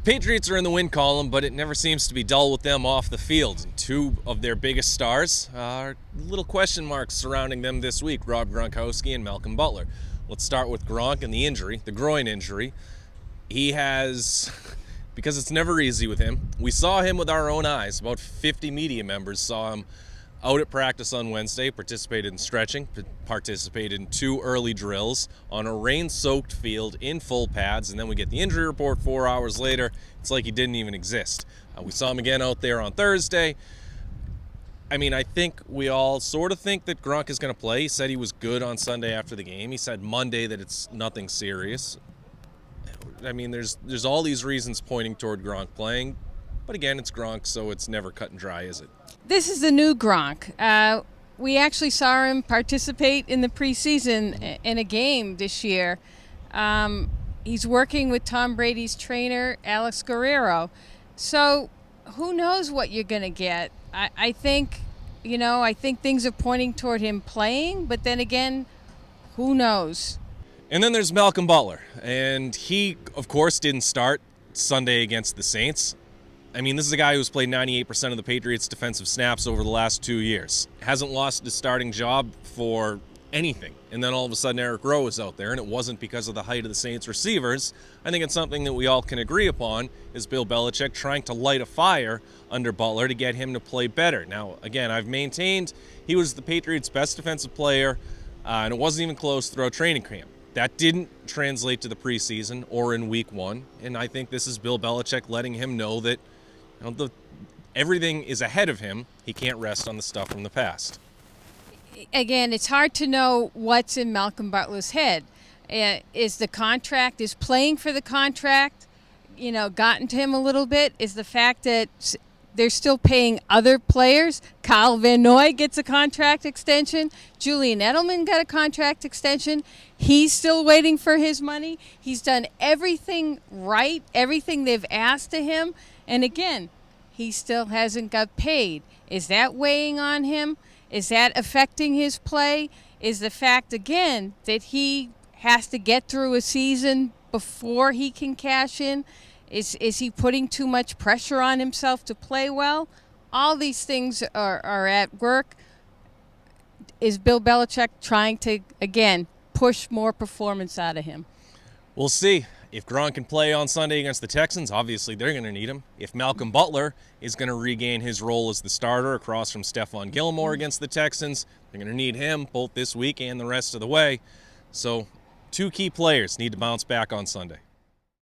Patriots are in the win column, but it never seems to be dull with them off the field. And two of their biggest stars are little question marks surrounding them this week, Rob Gronkowski and Malcolm Butler. Let's start with Gronk and the injury, the groin injury. He has, because it's never easy with him, we saw him with our own eyes. About 50 media members saw him out at practice on Wednesday, participated in stretching, participated in 2 early drills on a rain-soaked field in full pads, and then we get the injury report 4 hours later. It's like he didn't even exist. We saw him again out there on Thursday. I mean, I think we all sort of think that Gronk is going to play. He said he was good on Sunday after the game. He said Monday that it's nothing serious. I mean, there's all these reasons pointing toward Gronk playing, but again, it's Gronk, so it's never cut and dry, is it? This is the new Gronk. We actually saw him participate in the preseason in a game this year. He's working with Tom Brady's trainer, Alex Guerrero. So who knows what you're going to get? I think things are pointing toward him playing, but then again, who knows? And then there's Malcolm Butler, and he, of course, didn't start Sunday against the Saints. I mean, this is a guy who's played 98% of the Patriots' defensive snaps over the last 2 years. Hasn't lost his starting job for anything. And then all of a sudden Eric Rowe is out there, and it wasn't because of the height of the Saints receivers. I think it's something that we all can agree upon is Bill Belichick trying to light a fire under Butler to get him to play better. Now, again, I've maintained he was the Patriots' best defensive player, and it wasn't even close throughout training camp. That didn't translate to the preseason or in week 1, and I think this is Bill Belichick letting him know that everything is ahead of him. He can't rest on the stuff from the past. Again, it's hard to know what's in Malcolm Butler's head. Is playing for the contract, gotten to him a little bit? Is the fact that they're still paying other players? Kyle Van Noy gets a contract extension. Julian Edelman got a contract extension. He's still waiting for his money. He's done everything right, everything they've asked of him. And again, he still hasn't got paid. Is that weighing on him? Is that affecting his play? Is the fact, again, that he has to get through a season before he can cash in? Is he putting too much pressure on himself to play well? All these things are at work. Is Bill Belichick trying to, again, push more performance out of him? We'll see. If Gronk can play on Sunday against the Texans, obviously they're going to need him. If Malcolm Butler is going to regain his role as the starter across from Stephon Gilmore against the Texans, they're going to need him both this week and the rest of the way. So 2 key players need to bounce back on Sunday.